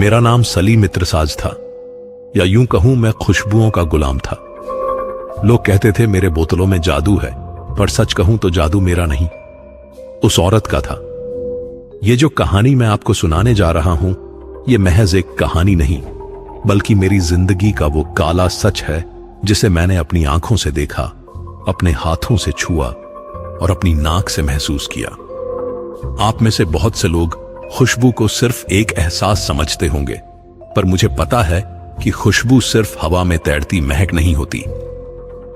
मेरा नाम सलीम इत्रसाज था, या यूं कहूं मैं खुशबुओं का गुलाम था। लोग कहते थे मेरे बोतलों में जादू है, पर सच कहूं तो जादू मेरा नहीं, उस औरत का था। ये जो कहानी मैं आपको सुनाने जा रहा हूं, ये महज एक कहानी नहीं, बल्कि मेरी जिंदगी का वो काला सच है जिसे मैंने अपनी आंखों से देखा, अपने हाथों से छुआ और अपनी नाक से महसूस किया। आप में से बहुत से लोग खुशबू को सिर्फ एक एहसास समझते होंगे, पर मुझे पता है कि खुशबू सिर्फ हवा में तैरती महक नहीं होती।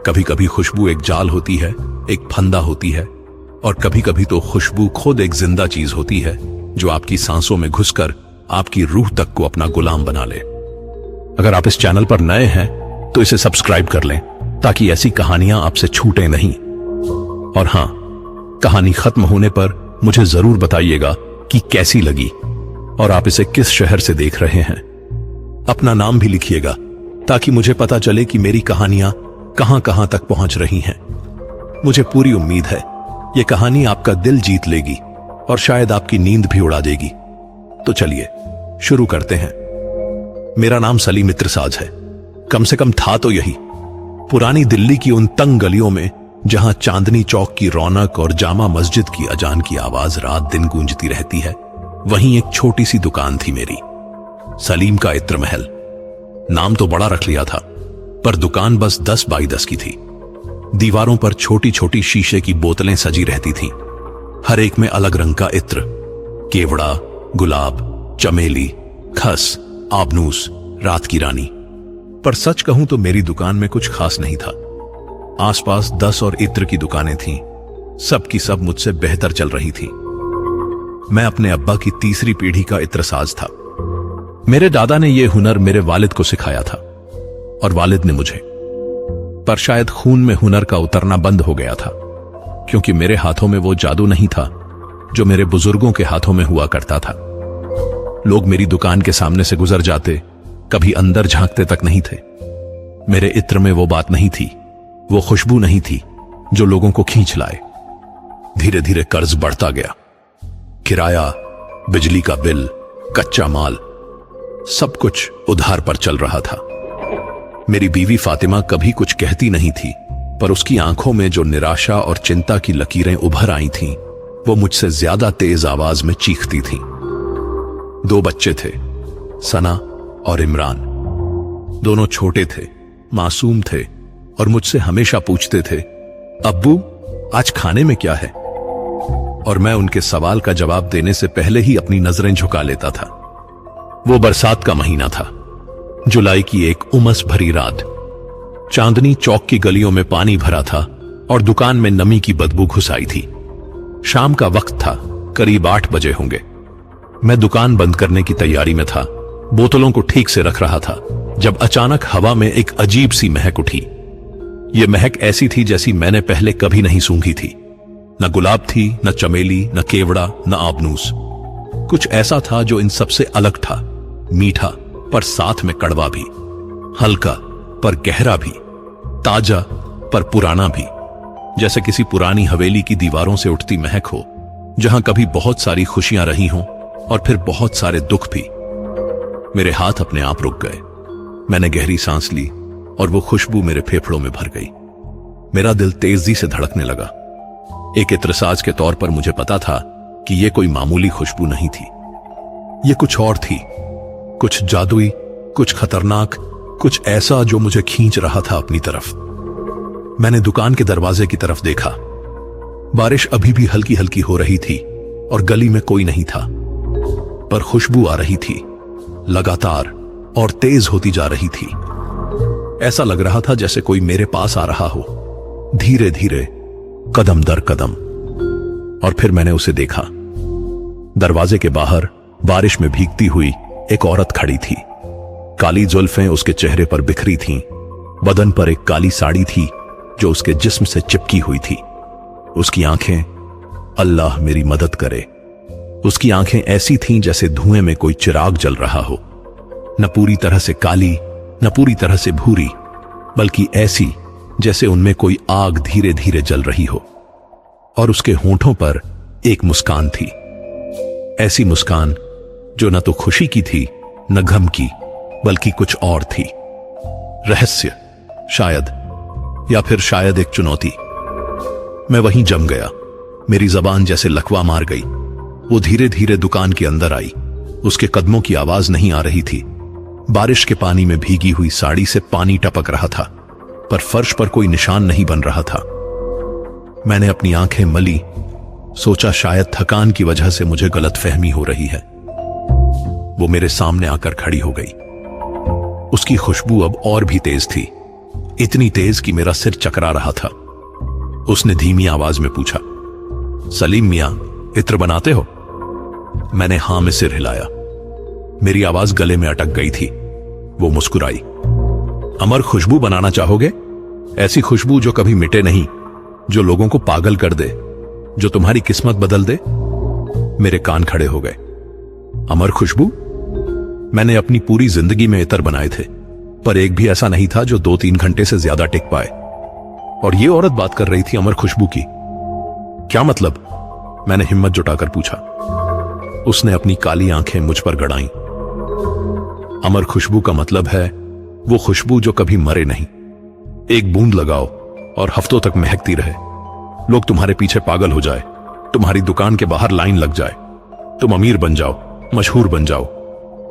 कभी कभी खुशबू एक जाल होती है, एक फंदा होती है, और कभी कभी तो खुशबू खुद एक जिंदा चीज होती है जो आपकी सांसों में घुसकर आपकी रूह तक को अपना गुलाम बना ले। अगर आप इस चैनल पर नए हैं तो इसे सब्सक्राइब कर लें ताकि ऐसी कहानियां आपसे छूटें नहीं। और हां, कहानी खत्म होने पर मुझे जरूर बताइएगा कि कैसी लगी और आप इसे किस शहर से देख रहे हैं। अपना नाम भी लिखिएगा ताकि मुझे पता चले कि मेरी कहानियां कहां कहां तक पहुंच रही हैं। मुझे पूरी उम्मीद है यह कहानी आपका दिल जीत लेगी और शायद आपकी नींद भी उड़ा देगी। तो चलिए शुरू करते हैं। मेरा नाम सलीम इत्रसाज है, कम से कम था तो यही। पुरानी दिल्ली की उन तंग गलियों में जहां चांदनी चौक की रौनक और जामा मस्जिद की अजान की आवाज रात दिन गूंजती रहती है, वहीं एक छोटी सी दुकान थी मेरी, सलीम का इत्र महल। नाम तो बड़ा रख लिया था, पर दुकान बस 10 बाई 10 की थी। दीवारों पर छोटी छोटी शीशे की बोतलें सजी रहती थीं, हर एक में अलग रंग का इत्र, केवड़ा, गुलाब, चमेली, खस, आबनूस, रात की रानी। पर सच कहूं तो मेरी दुकान में कुछ खास नहीं था। आसपास 10 और इत्र की दुकानें थीं, सब की सब मुझसे बेहतर चल रही थीं। मैं अपने अब्बा की तीसरी पीढ़ी का इत्रसाज था। मेरे दादा ने यह हुनर मेरे वालिद को सिखाया था और वालिद ने मुझे। पर शायद खून में हुनर का उतरना बंद हो गया था, क्योंकि मेरे हाथों में वो जादू नहीं था जो मेरे बुजुर्गों के हाथों में हुआ करता था। लोग मेरी दुकान के सामने से गुजर जाते, कभी अंदर झांकते तक नहीं थे। मेरे इत्र में वो बात नहीं थी, वो खुशबू नहीं थी जो लोगों को खींच लाए। धीरे धीरे कर्ज बढ़ता गया। किराया, बिजली का बिल, कच्चा माल, सब कुछ उधार पर चल रहा था। मेरी बीवी फातिमा कभी कुछ कहती नहीं थी, पर उसकी आंखों में जो निराशा और चिंता की लकीरें उभर आई थीं, वो मुझसे ज्यादा तेज आवाज में चीखती थीं। 2 बच्चे थे, सना और इमरान। दोनों छोटे थे, मासूम थे और मुझसे हमेशा पूछते थे, अब्बू आज खाने में क्या है? और मैं उनके सवाल का जवाब देने से पहले ही अपनी नजरें झुका लेता था। वो बरसात का महीना था, जुलाई की एक उमस भरी रात। चांदनी चौक की गलियों में पानी भरा था और दुकान में नमी की बदबू घुस आई थी। शाम का वक्त था, करीब 8 बजे होंगे। मैं दुकान बंद करने की तैयारी में था, बोतलों को ठीक से रख रहा था, जब अचानक हवा में एक अजीब सी महक उठी। यह महक ऐसी थी जैसी मैंने पहले कभी नहीं सूंघी थी। न गुलाब थी, न चमेली, न केवड़ा, न आबनूस। कुछ ऐसा था जो इन सबसे अलग था, मीठा पर साथ में कड़वा भी, हल्का पर गहरा भी, ताजा पर पुराना भी, जैसे किसी पुरानी हवेली की दीवारों से उठती महक हो, जहां कभी बहुत सारी खुशियां रही हों और फिर बहुत सारे दुख भी। मेरे हाथ अपने आप रुक गए। मैंने गहरी सांस ली और वो खुशबू मेरे फेफड़ों में भर गई। मेरा दिल तेजी से धड़कने लगा। एक इत्रसाज के तौर पर मुझे पता था कि यह कोई मामूली खुशबू नहीं थी, ये कुछ और थी, कुछ जादुई, कुछ खतरनाक, कुछ ऐसा जो मुझे खींच रहा था अपनी तरफ। मैंने दुकान के दरवाजे की तरफ देखा। बारिश अभी भी हल्की हल्की हो रही थी और गली में कोई नहीं था, पर खुशबू आ रही थी, लगातार और तेज होती जा रही थी। ऐसा लग रहा था जैसे कोई मेरे पास आ रहा हो, धीरे धीरे, कदम दर कदम। और फिर मैंने उसे देखा। दरवाजे के बाहर बारिश में भीगती हुई एक औरत खड़ी थी। काली जुल्फें उसके चेहरे पर बिखरी थीं, बदन पर एक काली साड़ी थी जो उसके जिस्म से चिपकी हुई थी। उसकी आंखें, अल्लाह मेरी मदद करे, उसकी आंखें ऐसी थीं जैसे धुएं में कोई चिराग जल रहा हो, न पूरी तरह से काली, न पूरी तरह से भूरी, बल्कि ऐसी जैसे उनमें कोई आग धीरे धीरे जल रही हो। और उसके होंठों पर एक मुस्कान थी, ऐसी मुस्कान जो न तो खुशी की थी न धमकी, बल्कि कुछ और थी। रहस्य शायद, या फिर शायद एक चुनौती। मैं वहीं जम गया। मेरी जबान जैसे लकवा मार गई। वो धीरे धीरे दुकान के अंदर आई। उसके कदमों की आवाज नहीं आ रही थी। बारिश के पानी में भीगी हुई साड़ी से पानी टपक रहा था, पर फर्श पर कोई निशान नहीं बन रहा था। मैंने अपनी आंखें मली, सोचा शायद थकान की वजह से मुझे गलतफहमी हो रही है। वो मेरे सामने आकर खड़ी हो गई। उसकी खुशबू अब और भी तेज थी, इतनी तेज कि मेरा सिर चकरा रहा था। उसने धीमी आवाज में पूछा, सलीम मियां, इत्र बनाते हो? मैंने हां में सिर हिलाया। मेरी आवाज गले में अटक गई थी। वो मुस्कुराई। अमर खुशबू बनाना चाहोगे? ऐसी खुशबू जो कभी मिटे नहीं, जो लोगों को पागल कर दे, जो तुम्हारी किस्मत बदल दे। मेरे कान खड़े हो गए। अमर खुशबू? मैंने अपनी पूरी जिंदगी में इत्र बनाए थे, पर एक भी ऐसा नहीं था जो 2-3 घंटे से ज्यादा टिक पाए। और ये औरत बात कर रही थी अमर खुशबू की। क्या मतलब? मैंने हिम्मत जुटाकर पूछा। उसने अपनी काली आंखें मुझ पर गड़ाईं। अमर खुशबू का मतलब है वो खुशबू जो कभी मरे नहीं। एक बूंद लगाओ और हफ्तों तक महकती रहे। लोग तुम्हारे पीछे पागल हो जाए, तुम्हारी दुकान के बाहर लाइन लग जाए, तुम अमीर बन जाओ, मशहूर बन जाओ।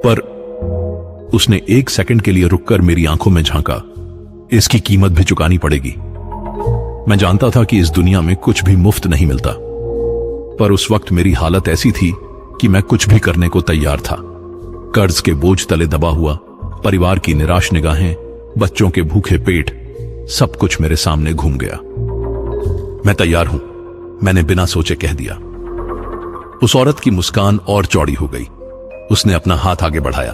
पर उसने 1 सेकंड के लिए रुककर मेरी आंखों में झांका। इसकी कीमत भी चुकानी पड़ेगी। मैं जानता था कि इस दुनिया में कुछ भी मुफ्त नहीं मिलता, पर उस वक्त मेरी हालत ऐसी थी कि मैं कुछ भी करने को तैयार था। कर्ज के बोझ तले दबा हुआ, परिवार की निराश निगाहें, बच्चों के भूखे पेट, सब कुछ मेरे सामने घूम गया। मैं तैयार हूं, मैंने बिना सोचे कह दिया। उस औरत की मुस्कान और चौड़ी हो गई। उसने अपना हाथ आगे बढ़ाया।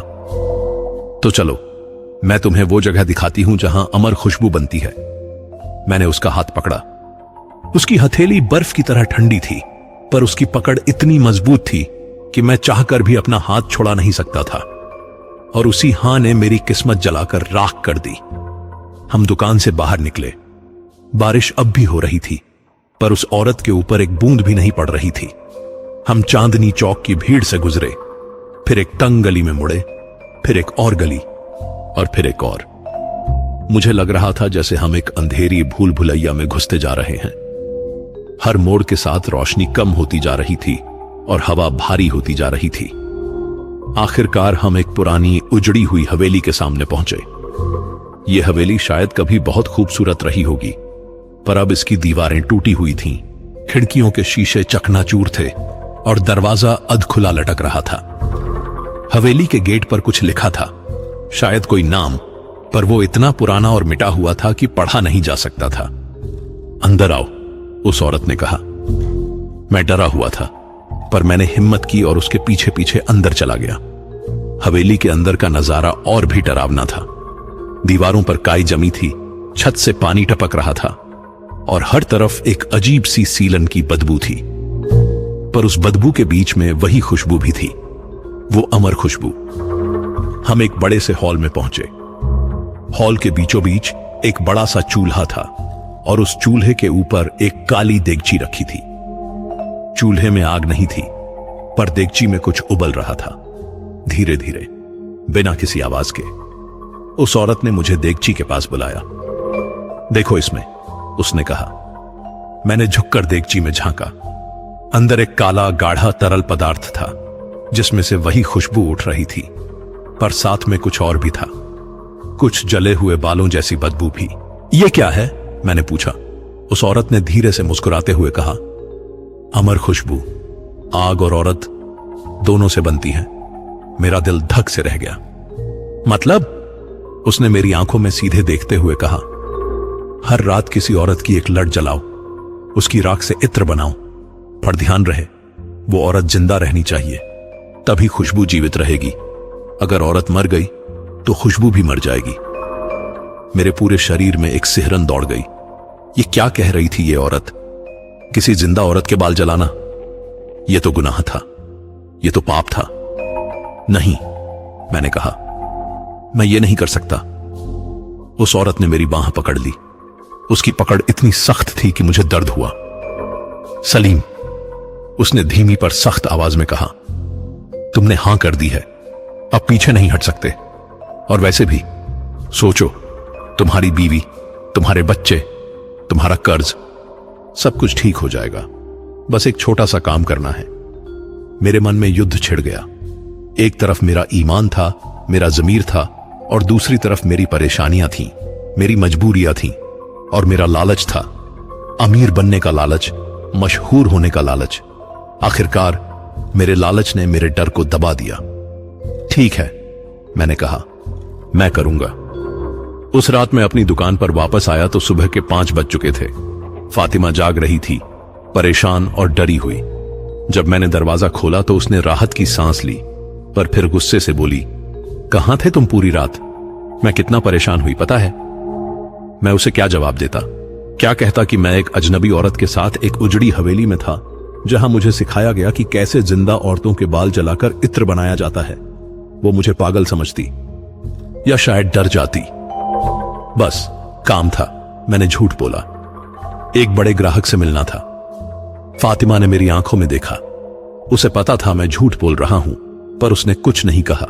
तो चलो, मैं तुम्हें वो जगह दिखाती हूं जहां अमर खुशबू बनती है। मैंने उसका हाथ पकड़ा। उसकी हथेली बर्फ की तरह ठंडी थी, पर उसकी पकड़ इतनी मजबूत थी कि मैं चाहकर भी अपना हाथ छोड़ा नहीं सकता था। और उसी हां ने मेरी किस्मत जलाकर राख कर दी। हम दुकान से बाहर निकले। बारिश अब भी हो रही थी, पर उस औरत के ऊपर एक बूंद भी नहीं पड़ रही थी। हम चांदनी चौक की भीड़ से गुजरे, फिर एक तंग गली में मुड़े, फिर एक और गली, और फिर एक और। मुझे लग रहा था जैसे हम एक अंधेरी भूल भुलैया में घुसते जा रहे हैं। हर मोड़ के साथ रोशनी कम होती जा रही थी और हवा भारी होती जा रही थी। आखिरकार हम एक पुरानी उजड़ी हुई हवेली के सामने पहुंचे। यह हवेली शायद कभी बहुत खूबसूरत रही होगी, पर अब इसकी दीवारें टूटी हुई थीं, खिड़कियों के शीशे चकनाचूर थे और दरवाजा अधखुला लटक रहा था। हवेली के गेट पर कुछ लिखा था, शायद कोई नाम, पर वो इतना पुराना और मिटा हुआ था कि पढ़ा नहीं जा सकता था। अंदर आओ, उस औरत ने कहा। मैं डरा हुआ था, पर मैंने हिम्मत की और उसके पीछे पीछे अंदर चला गया। हवेली के अंदर का नजारा और भी डरावना था। दीवारों पर काई जमी थी, छत से पानी टपक रहा था और हर तरफ एक अजीब सी सीलन की बदबू थी। पर उस बदबू के बीच में वही खुशबू भी थी, वो अमर खुशबू। हम एक बड़े से हॉल में पहुंचे। हॉल के बीचों बीच एक बड़ा सा चूल्हा था और उस चूल्हे के ऊपर एक काली देगची रखी थी। चूल्हे में आग नहीं थी, पर देगची में कुछ उबल रहा था, धीरे धीरे, बिना किसी आवाज के। उस औरत ने मुझे देगची के पास बुलाया। देखो इसमें, उसने कहा। मैंने झुककर देगची में झांका। अंदर एक काला गाढ़ा तरल पदार्थ था, जिसमें से वही खुशबू उठ रही थी, पर साथ में कुछ और भी था, कुछ जले हुए बालों जैसी बदबू भी। यह क्या है? मैंने पूछा। उस औरत ने धीरे से मुस्कुराते हुए कहा, अमर खुशबू आग और औरत दोनों से बनती है। मेरा दिल धक से रह गया। मतलब? उसने मेरी आंखों में सीधे देखते हुए कहा, हर रात किसी औरत की एक लट जलाओ, उसकी राख से इत्र बनाओ, पर ध्यान रहे वो औरत जिंदा रहनी चाहिए, तभी खुशबू जीवित रहेगी। अगर औरत मर गई तो खुशबू भी मर जाएगी। मेरे पूरे शरीर में एक सिहरन दौड़ गई। ये क्या कह रही थी ये औरत? किसी जिंदा औरत के बाल जलाना, यह तो गुनाह था, यह तो पाप था। नहीं, मैंने कहा, मैं ये नहीं कर सकता। उस औरत ने मेरी बांह पकड़ ली। उसकी पकड़ इतनी सख्त थी कि मुझे दर्द हुआ। सलीम, उसने धीमी पर सख्त आवाज में कहा, तुमने हां कर दी है, अब पीछे नहीं हट सकते। और वैसे भी सोचो, तुम्हारी बीवी, तुम्हारे बच्चे, तुम्हारा कर्ज, सब कुछ ठीक हो जाएगा। बस एक छोटा सा काम करना है। मेरे मन में युद्ध छिड़ गया। एक तरफ मेरा ईमान था, मेरा ज़मीर था, और दूसरी तरफ मेरी परेशानियां थीं, मेरी मजबूरियां थीं, और मेरा लालच था। अमीर बनने का लालच, मशहूर होने का लालच। आखिरकार मेरे लालच ने मेरे डर को दबा दिया। ठीक है, मैंने कहा, मैं करूंगा। उस रात मैं अपनी दुकान पर वापस आया तो सुबह के 5 बज चुके थे। फातिमा जाग रही थी, परेशान और डरी हुई। जब मैंने दरवाजा खोला तो उसने राहत की सांस ली, पर फिर गुस्से से बोली, कहां थे तुम पूरी रात? मैं कितना परेशान हुई पता है? मैं उसे क्या जवाब देता? क्या कहता कि मैं एक अजनबी औरत के साथ एक उजड़ी हवेली में था, जहां मुझे सिखाया गया कि कैसे जिंदा औरतों के बाल जलाकर इत्र बनाया जाता है। वो मुझे पागल समझती या शायद डर जाती। बस काम था, मैंने झूठ बोला। एक बड़े ग्राहक से मिलना था। फातिमा ने मेरी आंखों में देखा। उसे पता था मैं झूठ बोल रहा हूं, पर उसने कुछ नहीं कहा।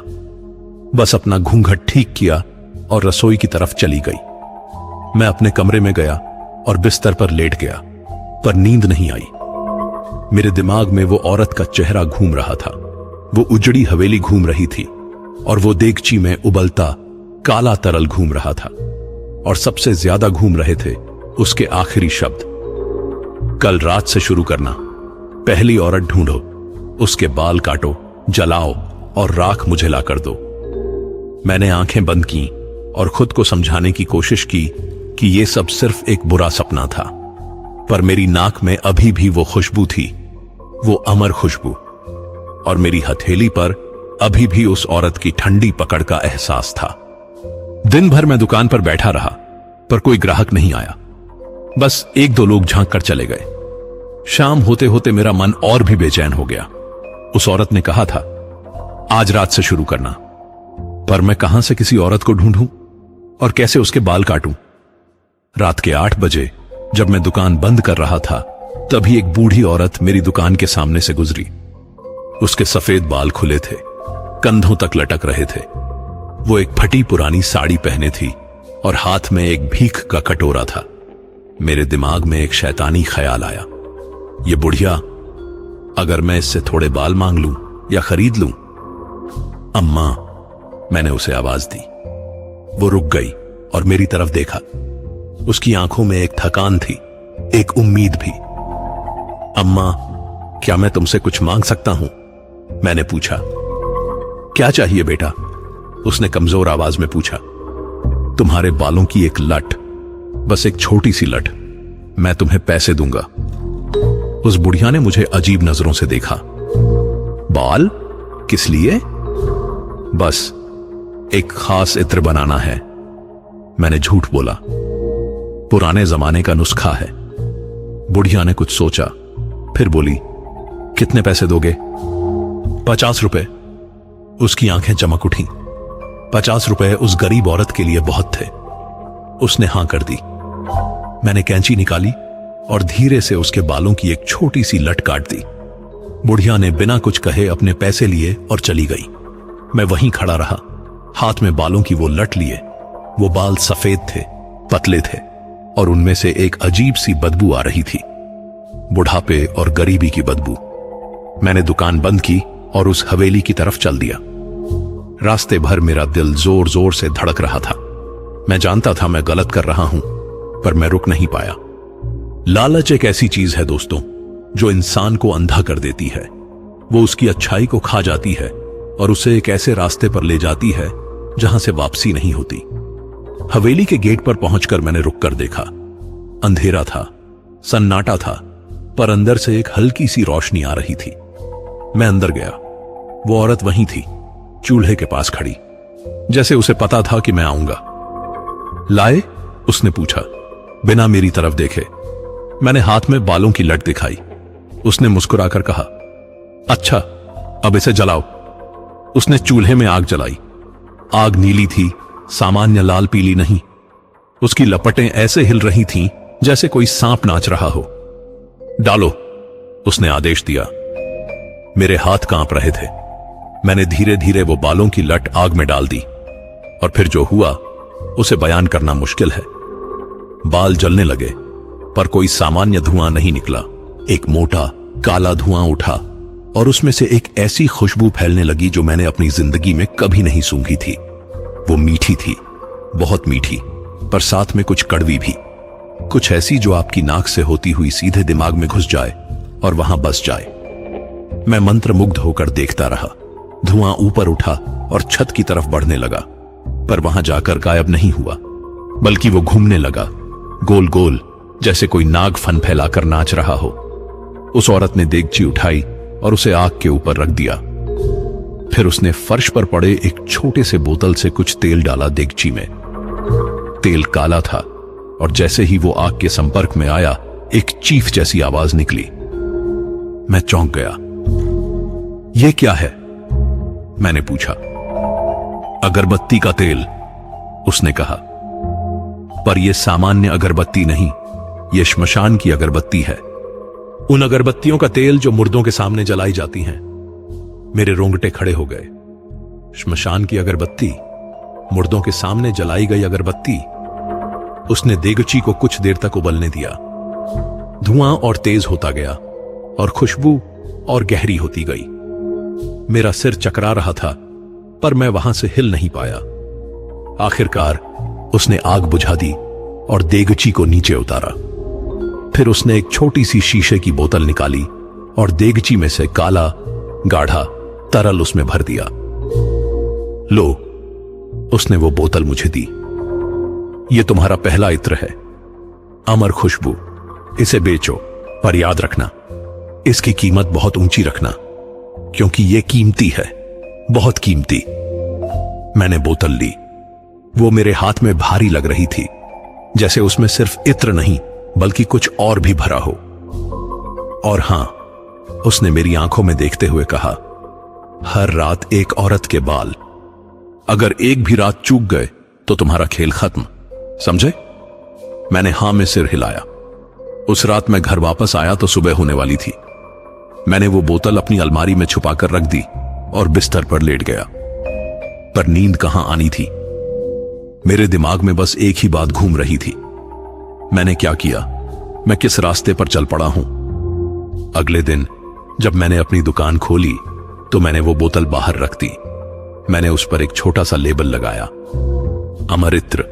बस अपना घूंघट ठीक किया और रसोई की तरफ चली गई। मैं अपने कमरे में गया और बिस्तर पर लेट गया, पर नींद नहीं आई। मेरे दिमाग में वो औरत का चेहरा घूम रहा था। वो उजड़ी हवेली घूम रही थी, और वो देगची में उबलता काला तरल घूम रहा था। और सबसे ज्यादा घूम रहे थे उसके आखिरी शब्द, कल रात से शुरू करना। पहली औरत ढूंढो, उसके बाल काटो, जलाओ और राख मुझे ला कर दो। मैंने आंखें बंद की और खुद को समझाने की कोशिश की कि यह सब सिर्फ एक बुरा सपना था। पर मेरी नाक में अभी भी वो खुशबू थी, वो अमर खुशबू, और मेरी हथेली पर अभी भी उस औरत की ठंडी पकड़ का एहसास था। दिन भर मैं दुकान पर बैठा रहा, पर कोई ग्राहक नहीं आया। बस 1-2 लोग झांक कर चले गए। शाम होते होते मेरा मन और भी बेचैन हो गया। उस औरत ने कहा था, आज रात से शुरू करना। पर मैं कहां से किसी औरत को ढूंढूं और कैसे उसके बाल काटूं? रात के 8 बजे जब मैं दुकान बंद कर रहा था, तभी एक बूढ़ी औरत मेरी दुकान के सामने से गुजरी। उसके सफेद बाल खुले थे, कंधों तक लटक रहे थे। वो एक फटी पुरानी साड़ी पहने थी और हाथ में एक भीख का कटोरा था। मेरे दिमाग में एक शैतानी ख्याल आया, ये बुढ़िया, अगर मैं इससे थोड़े बाल मांग लूं या खरीद लूं? अम्मा, मैंने उसे आवाज दी। वो रुक गई और मेरी तरफ देखा। उसकी आंखों में एक थकान थी, एक उम्मीद भी। अम्मा, क्या मैं तुमसे कुछ मांग सकता हूं? मैंने पूछा। क्या चाहिए बेटा? उसने कमजोर आवाज में पूछा। तुम्हारे बालों की एक लट, बस एक छोटी सी लट, मैं तुम्हें पैसे दूंगा। उस बुढ़िया ने मुझे अजीब नजरों से देखा। बाल? किस लिए? बस एक खास इत्र बनाना है, मैंने झूठ बोला। पुराने जमाने का नुस्खा है। बुढ़िया ने कुछ सोचा, फिर बोली, कितने पैसे दोगे? 50 रुपए। उसकी आंखें चमक उठी। 50 रुपए उस गरीब औरत के लिए बहुत थे। उसने हां कर दी। मैंने कैंची निकाली और धीरे से उसके बालों की एक छोटी सी लट काट दी। बुढ़िया ने बिना कुछ कहे अपने पैसे लिए और चली गई। मैं वहीं खड़ा रहा, हाथ में बालों की वो लट लिए। वो बाल सफेद थे, पतले थे, और उनमें से एक अजीब सी बदबू आ रही थी, बुढ़ापे और गरीबी की बदबू। मैंने दुकान बंद की और उस हवेली की तरफ चल दिया। रास्ते भर मेरा दिल जोर जोर से धड़क रहा था। मैं जानता था मैं गलत कर रहा हूं, पर मैं रुक नहीं पाया। लालच एक ऐसी चीज है दोस्तों, जो इंसान को अंधा कर देती है। वो उसकी अच्छाई को खा जाती है और उसे एक ऐसे रास्ते पर ले जाती है जहां से वापसी नहीं होती। हवेली के गेट पर पहुंचकर मैंने रुक कर देखा। अंधेरा था, सन्नाटा था, पर अंदर से एक हल्की सी रोशनी आ रही थी। मैं अंदर गया। वो औरत वहीं थी, चूल्हे के पास खड़ी, जैसे उसे पता था कि मैं आऊंगा। लाए? उसने पूछा, बिना मेरी तरफ देखे। मैंने हाथ में बालों की लट दिखाई। उसने मुस्कुराकर कहा, अच्छा, अब इसे जलाओ। उसने चूल्हे में आग जलाई। आग नीली थी, सामान्य लाल पीली नहीं। उसकी लपटें ऐसे हिल रही थीं जैसे कोई सांप नाच रहा हो। डालो, उसने आदेश दिया। मेरे हाथ कांप रहे थे। मैंने धीरे धीरे वो बालों की लट आग में डाल दी और फिर जो हुआ उसे बयान करना मुश्किल है। बाल जलने लगे पर कोई सामान्य धुआं नहीं निकला। एक मोटा काला धुआं उठा और उसमें से एक ऐसी खुशबू फैलने लगी जो मैंने अपनी जिंदगी में कभी नहीं सूंघी थी। वो मीठी थी, बहुत मीठी, पर साथ में कुछ कड़वी भी, कुछ ऐसी जो आपकी नाक से होती हुई सीधे दिमाग में घुस जाए और वहां बस जाए। मैं मंत्रमुग्ध होकर देखता रहा। धुआं ऊपर उठा और छत की तरफ बढ़ने लगा, पर वहां जाकर गायब नहीं हुआ, बल्कि वो घूमने लगा गोल गोल, जैसे कोई नाग फन फैलाकर नाच रहा हो। उस औरत ने देगची उठाई और उसे आग के ऊपर रख दिया। फिर उसने फर्श पर पड़े एक छोटे से बोतल से कुछ तेल डाला देगची में। तेल काला था और जैसे ही वो आग के संपर्क में आया, एक चीख जैसी आवाज निकली। मैं चौंक गया। ये क्या है? मैंने पूछा। अगरबत्ती का तेल, उसने कहा, पर यह सामान्य अगरबत्ती नहीं, यह श्मशान की अगरबत्ती है। उन अगरबत्तियों का तेल जो मुर्दों के सामने जलाई जाती हैं। मेरे रोंगटे खड़े हो गए। श्मशान की अगरबत्ती, मुर्दों के सामने जलाई गई अगरबत्ती। उसने देगची को कुछ देर तक उबलने दिया। धुआं और तेज होता गया और खुशबू और गहरी होती गई। मेरा सिर चकरा रहा था, पर मैं वहां से हिल नहीं पाया। आखिरकार उसने आग बुझा दी और देगची को नीचे उतारा। फिर उसने एक छोटी सी शीशे की बोतल निकाली और देगची में से काला गाढ़ा तरल उसमें भर दिया। लो, उसने वो बोतल मुझे दी। ये तुम्हारा पहला इत्र है, अमर खुशबू। इसे बेचो, पर याद रखना, इसकी कीमत बहुत ऊंची रखना, क्योंकि ये कीमती है, बहुत कीमती। मैंने बोतल ली। वो मेरे हाथ में भारी लग रही थी, जैसे उसमें सिर्फ इत्र नहीं बल्कि कुछ और भी भरा हो। और हां, उसने मेरी आंखों में देखते हुए कहा, हर रात एक औरत के बाल, अगर एक भी रात चूक गए तो तुम्हारा खेल खत्म, समझे? मैंने हां में सिर हिलाया। उस रात मैं घर वापस आया तो सुबह होने वाली थी। मैंने वो बोतल अपनी अलमारी में छुपाकर रख दी और बिस्तर पर लेट गया। पर नींद कहां आनी थी। मेरे दिमाग में बस एक ही बात घूम रही थी, मैंने क्या किया, मैं किस रास्ते पर चल पड़ा हूं। अगले दिन जब मैंने अपनी दुकान खोली तो मैंने वो बोतल बाहर रख दी। मैंने उस पर एक छोटा सा लेबल लगाया, अमर इत्र,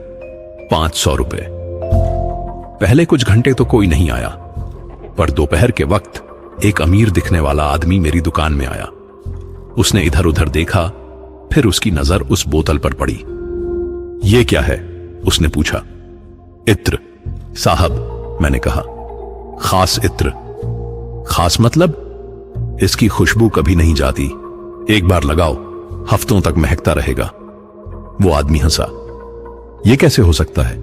500 रुपए। पहले कुछ घंटे तो कोई नहीं आया, पर दोपहर के वक्त एक अमीर दिखने वाला आदमी मेरी दुकान में आया। उसने इधर उधर देखा, फिर उसकी नजर उस बोतल पर पड़ी। यह क्या है? उसने पूछा। इत्र साहब, मैंने कहा, खास इत्र। खास मतलब? इसकी खुशबू कभी नहीं जाती, एक बार लगाओ हफ्तों तक महकता रहेगा। वो आदमी हंसा। यह कैसे हो सकता है?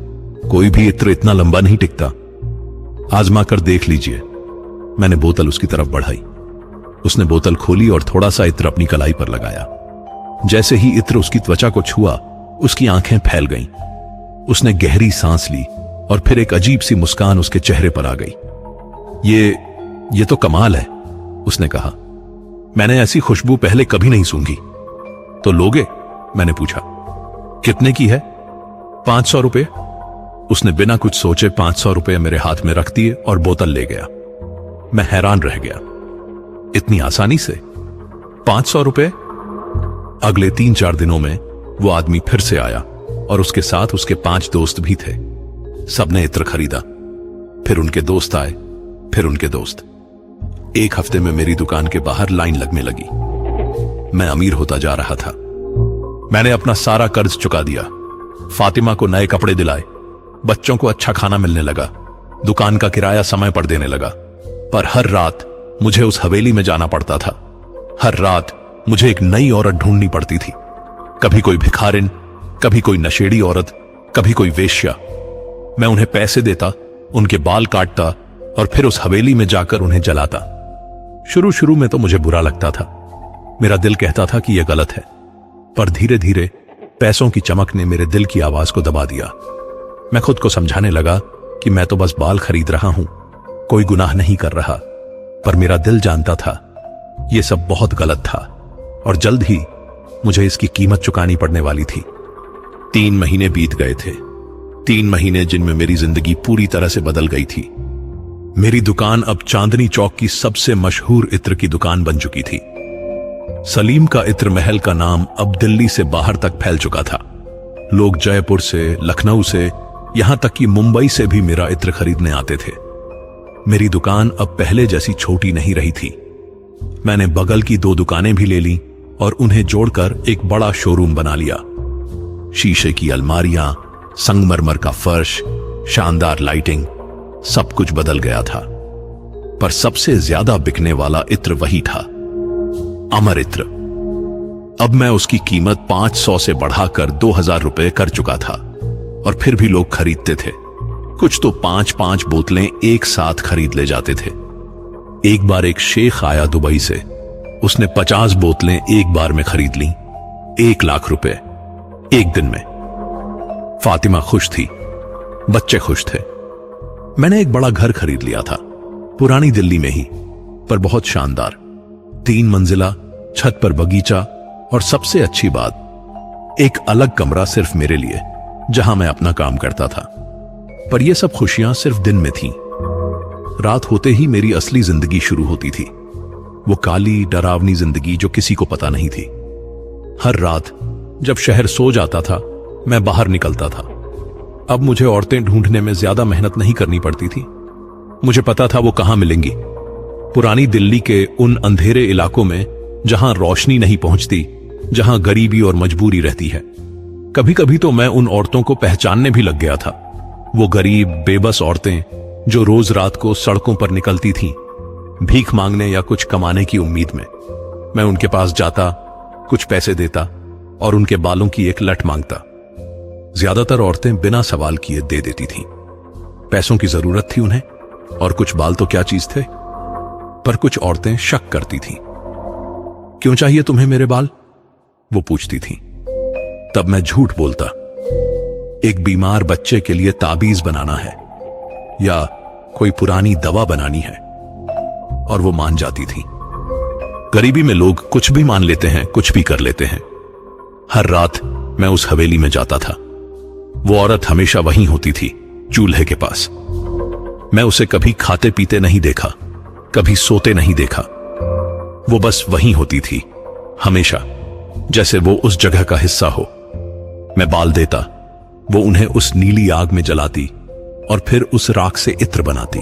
कोई भी इत्र इतना लंबा नहीं टिकता, आजमा कर देख लीजिए। मैंने बोतल उसकी तरफ बढ़ाई। उसने बोतल खोली और थोड़ा सा इत्र अपनी कलाई पर लगाया। जैसे ही इत्र उसकी त्वचा को छुआ, उसकी आंखें फैल गईं। उसने गहरी सांस ली और फिर एक अजीब सी मुस्कान उसके चेहरे पर आ गई। ये तो कमाल है, उसने कहा। मैंने ऐसी खुशबू पहले कभी नहीं सूंघी। तो लोगे? मैंने पूछा। कितने की है? 500 रुपए। उसने बिना कुछ सोचे 500 रुपए मेरे हाथ में रख दिए और बोतल ले गया। मैं हैरान रह गया, इतनी आसानी से 500 रुपए। अगले 3-4 दिनों में वो आदमी फिर से आया और उसके साथ उसके 5 दोस्त भी थे। सबने इत्र खरीदा, फिर उनके दोस्त आए, फिर उनके दोस्त। एक हफ्ते में मेरी दुकान के बाहर लाइन लगने लगी। मैं अमीर होता जा रहा था। मैंने अपना सारा कर्ज चुका दिया, फातिमा को नए कपड़े दिलाए, बच्चों को अच्छा खाना मिलने लगा, दुकान का किराया समय पर देने लगा। पर हर रात मुझे उस हवेली में जाना पड़ता था। हर रात मुझे एक नई औरत ढूंढनी पड़ती थी। कभी कोई भिखारिन, कभी कोई नशेड़ी औरत, कभी कोई वेश्या। मैं उन्हें पैसे देता, उनके बाल काटता और फिर उस हवेली में जाकर उन्हें जलाता। शुरू में तो मुझे बुरा लगता था, मेरा दिल कहता था कि यह गलत है। पर धीरे धीरे पैसों की चमक ने मेरे दिल की आवाज को दबा दिया। मैं खुद को समझाने लगा कि मैं तो बस बाल खरीद रहा हूं, कोई गुनाह नहीं कर रहा। पर मेरा दिल जानता था यह सब बहुत गलत था और जल्द ही मुझे इसकी कीमत चुकानी पड़ने वाली थी। 3 महीने बीत गए थे, 3 महीने जिनमें मेरी जिंदगी पूरी तरह से बदल गई थी। मेरी दुकान अब चांदनी चौक की सबसे मशहूर इत्र की दुकान बन चुकी थी। सलीम का इत्र महल का नाम अब दिल्ली से बाहर तक फैल चुका था। लोग जयपुर से, लखनऊ से, यहां तक कि मुंबई से भी मेरा इत्र खरीदने आते थे। मेरी दुकान अब पहले जैसी छोटी नहीं रही थी। मैंने बगल की 2 दुकानें भी ले ली और उन्हें जोड़कर एक बड़ा शोरूम बना लिया। शीशे की अलमारियां, संगमरमर का फर्श, शानदार लाइटिंग, सब कुछ बदल गया था। पर सबसे ज्यादा बिकने वाला इत्र वही था, अमर इत्र। अब मैं उसकी कीमत 500 से बढ़ाकर 2000 रुपए कर चुका था और फिर भी लोग खरीदते थे। कुछ तो 5-5 बोतलें एक साथ खरीद ले जाते थे। एक बार एक शेख आया दुबई से, उसने 50 बोतलें एक बार में खरीद लीं, 1 लाख रुपए एक दिन में। फातिमा खुश थी, बच्चे खुश थे। मैंने एक बड़ा घर खरीद लिया था, पुरानी दिल्ली में ही, पर बहुत शानदार। 3 मंजिला, छत पर बगीचा और सबसे अच्छी बात, एक अलग कमरा सिर्फ मेरे लिए, जहां मैं अपना काम करता था। पर यह सब खुशियां सिर्फ दिन में थीं। रात होते ही मेरी असली जिंदगी शुरू होती थी, वो काली डरावनी जिंदगी जो किसी को पता नहीं थी। हर रात जब शहर सो जाता था, मैं बाहर निकलता था। अब मुझे औरतें ढूंढने में ज्यादा मेहनत नहीं करनी पड़ती थी। मुझे पता था वो कहां मिलेंगी। पुरानी दिल्ली के उन अंधेरे इलाकों में जहां रोशनी नहीं पहुंचती, जहां गरीबी और मजबूरी रहती है। कभी कभी तो मैं उन औरतों को पहचानने भी लग गया था। वो गरीब बेबस औरतें जो रोज रात को सड़कों पर निकलती थीं, भीख मांगने या कुछ कमाने की उम्मीद में। मैं उनके पास जाता, कुछ पैसे देता और उनके बालों की एक लट मांगता। ज्यादातर औरतें बिना सवाल किए दे देती थीं। पैसों की जरूरत थी उन्हें, और कुछ बाल तो क्या चीज थे। पर कुछ औरतें शक करती थीं। क्यों चाहिए तुम्हें मेरे बाल? वो पूछती थीं। तब मैं झूठ बोलता। एक बीमार बच्चे के लिए ताबीज बनाना है या कोई पुरानी दवा बनानी है, और वो मान जाती थी। गरीबी में लोग कुछ भी मान लेते हैं, कुछ भी कर लेते हैं। हर रात मैं उस हवेली में जाता था। वो औरत हमेशा वहीं होती थी, चूल्हे के पास। मैं उसे कभी खाते पीते नहीं देखा, कभी सोते नहीं देखा। वो बस वहीं होती थी, हमेशा, जैसे वो उस जगह का हिस्सा हो। मैं बाल देता, वो उन्हें उस नीली आग में जलाती और फिर उस राख से इत्र बनाती।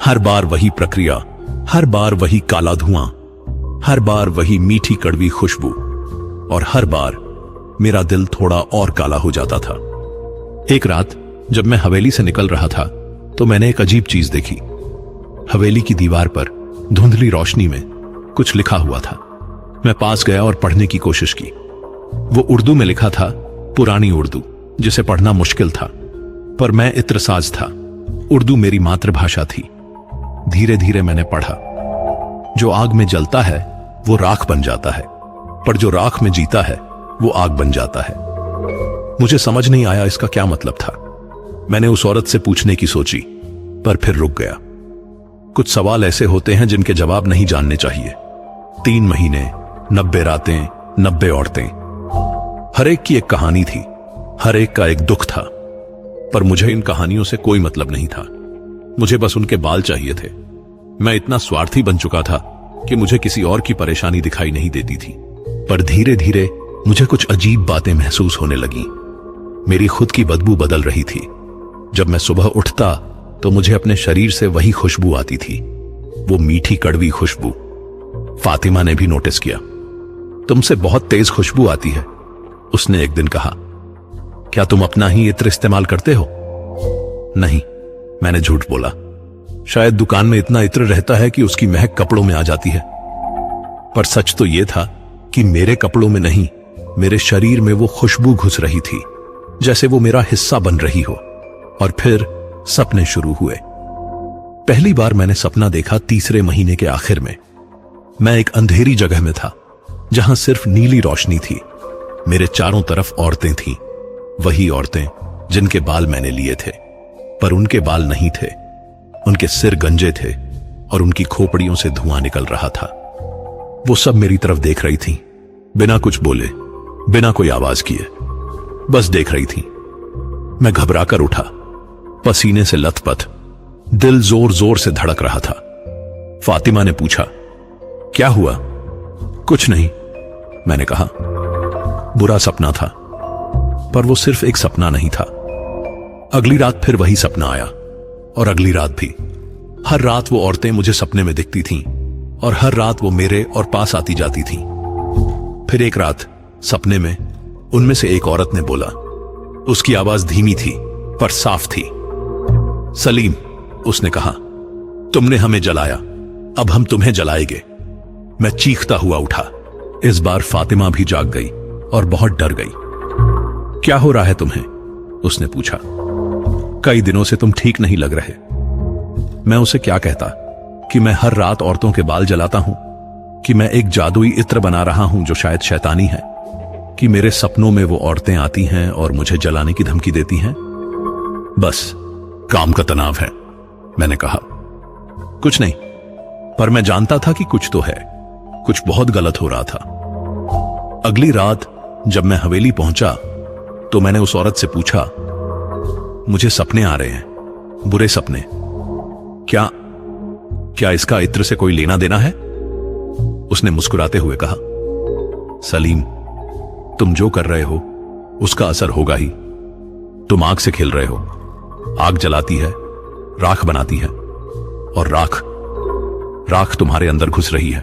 हर बार वही प्रक्रिया, हर बार वही काला धुआं, हर बार वही मीठी कड़वी खुशबू, और हर बार मेरा दिल थोड़ा और काला हो जाता था। एक रात जब मैं हवेली से निकल रहा था तो मैंने एक अजीब चीज देखी। हवेली की दीवार पर धुंधली रोशनी में कुछ लिखा हुआ था। मैं पास गया और पढ़ने की कोशिश की। वो उर्दू में लिखा था, पुरानी उर्दू, जिसे पढ़ना मुश्किल था, पर मैं इत्रसाज था। उर्दू मेरी मातृभाषा थी। धीरे धीरे मैंने पढ़ा, जो आग में जलता है वो राख बन जाता है, पर जो राख में जीता है वो आग बन जाता है। मुझे समझ नहीं आया इसका क्या मतलब था। मैंने उस औरत से पूछने की सोची, पर फिर रुक गया। कुछ सवाल ऐसे होते हैं जिनके जवाब नहीं जानने चाहिए। 3 महीने, 90 रातें, 90 औरतें, हर एक की एक कहानी थी, हर एक का एक दुख था। पर मुझे इन कहानियों से कोई मतलब नहीं था। मुझे बस उनके बाल चाहिए थे। मैं इतना स्वार्थी बन चुका था कि मुझे किसी और की परेशानी दिखाई नहीं देती थी। पर धीरे धीरे मुझे कुछ अजीब बातें महसूस होने लगी। मेरी खुद की बदबू बदल रही थी। जब मैं सुबह उठता तो मुझे अपने शरीर से वही खुशबू आती थी, वो मीठी कड़वी खुशबू। फातिमा ने भी नोटिस किया। तुमसे बहुत तेज खुशबू आती है, उसने एक दिन कहा। क्या तुम अपना ही इत्र इस्तेमाल करते हो? नहीं, मैंने झूठ बोला। शायद दुकान में इतना इत्र रहता है कि उसकी महक कपड़ों में आ जाती है। पर सच तो यह था कि मेरे कपड़ों में नहीं, मेरे शरीर में वो खुशबू घुस रही थी, जैसे वो मेरा हिस्सा बन रही हो। और फिर सपने शुरू हुए। पहली बार मैंने सपना देखा 3 महीने के आखिर में। मैं एक अंधेरी जगह में था, जहां सिर्फ नीली रोशनी थी। मेरे चारों तरफ औरतें थीं, वही औरतें जिनके बाल मैंने लिए थे, पर उनके बाल नहीं थे। उनके सिर गंजे थे और उनकी खोपड़ियों से धुआं निकल रहा था। वो सब मेरी तरफ देख रही थी, बिना कुछ बोले, बिना कोई आवाज किए, बस देख रही थी। मैं घबरा कर उठा, पसीने से लथपथ, दिल जोर जोर से धड़क रहा था। फातिमा ने पूछा, क्या हुआ? कुछ नहीं, मैंने कहा। बुरा सपना था, पर वो सिर्फ एक सपना नहीं था। अगली रात फिर वही सपना आया, और अगली रात भी। हर रात वो औरतें मुझे सपने में दिखती थीं, और हर रात वो मेरे और पास आती जाती थीं। फिर एक रात सपने में उनमें से एक औरत ने बोला, उसकी आवाज धीमी थी पर साफ थी। सलीम, उसने कहा, तुमने हमें जलाया, अब हम तुम्हें जलाएंगे। मैं चीखता हुआ उठा। इस बार फातिमा भी जाग गई और बहुत डर गई। क्या हो रहा है तुम्हें? उसने पूछा। कई दिनों से तुम ठीक नहीं लग रहे। मैं उसे क्या कहता कि मैं हर रात औरतों के बाल जलाता हूं, कि मैं एक जादुई इत्र बना रहा हूं जो शायद शैतानी है, कि मेरे सपनों में वो औरतें आती हैं और मुझे जलाने की धमकी देती हैं। बस काम का तनाव है, मैंने कहा। कुछ नहीं, पर मैं जानता था कि कुछ तो है, कुछ बहुत गलत हो रहा था। अगली रात जब मैं हवेली पहुंचा तो मैंने उस औरत से पूछा, मुझे सपने आ रहे हैं, बुरे सपने, क्या इसका इत्र से कोई लेना देना है? उसने मुस्कुराते हुए कहा, सलीम, तुम जो कर रहे हो उसका असर होगा ही। तुम आग से खेल रहे हो। आग जलाती है, राख बनाती है, और राख तुम्हारे अंदर घुस रही है।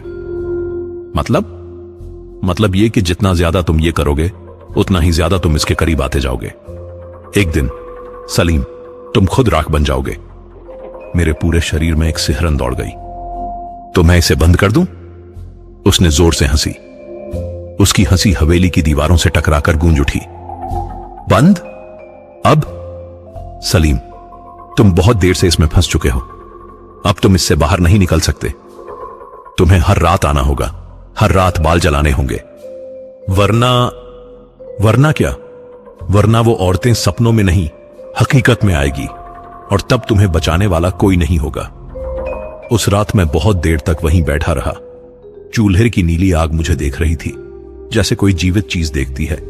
मतलब ये कि जितना ज्यादा तुम ये करोगे उतना ही ज्यादा तुम इसके करीब आते जाओगे। एक दिन सलीम, तुम खुद राख बन जाओगे। मेरे पूरे शरीर में एक सिहरन दौड़ गई। तो मैं इसे बंद कर दूं? उसने जोर से हंसी। उसकी हंसी हवेली की दीवारों से टकराकर गूंज उठी। बंद? अब? सलीम, तुम बहुत देर से इसमें फंस चुके हो। अब तुम इससे बाहर नहीं निकल सकते। तुम्हें हर रात आना होगा, हर रात बाल जलाने होंगे, वरना क्या? वरना वो औरतें सपनों में नहीं, हकीकत में आएगी, और तब तुम्हें बचाने वाला कोई नहीं होगा। उस रात मैं बहुत देर तक वहीं बैठा रहा। चूल्हे की नीली आग मुझे देख रही थी, जैसे कोई जीवित चीज देखती है।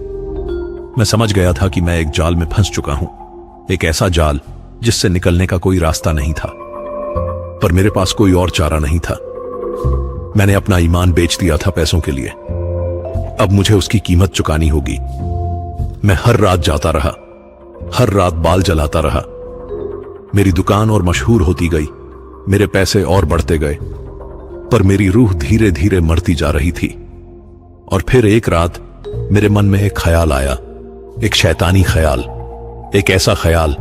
मैं समझ गया था कि मैं एक जाल में फंस चुका हूं, एक ऐसा जाल जिससे निकलने का कोई रास्ता नहीं था। पर मेरे पास कोई और चारा नहीं था। मैंने अपना ईमान बेच दिया था पैसों के लिए। अब मुझे उसकी कीमत चुकानी होगी। मैं हर रात जाता रहा, हर रात बाल जलाता रहा। मेरी दुकान और मशहूर होती गई, मेरे पैसे और बढ़ते गए, पर मेरी रूह धीरे धीरे मरती जा रही थी। और फिर एक रात मेरे मन में एक ख्याल आया, एक शैतानी ख्याल, एक ऐसा ख्याल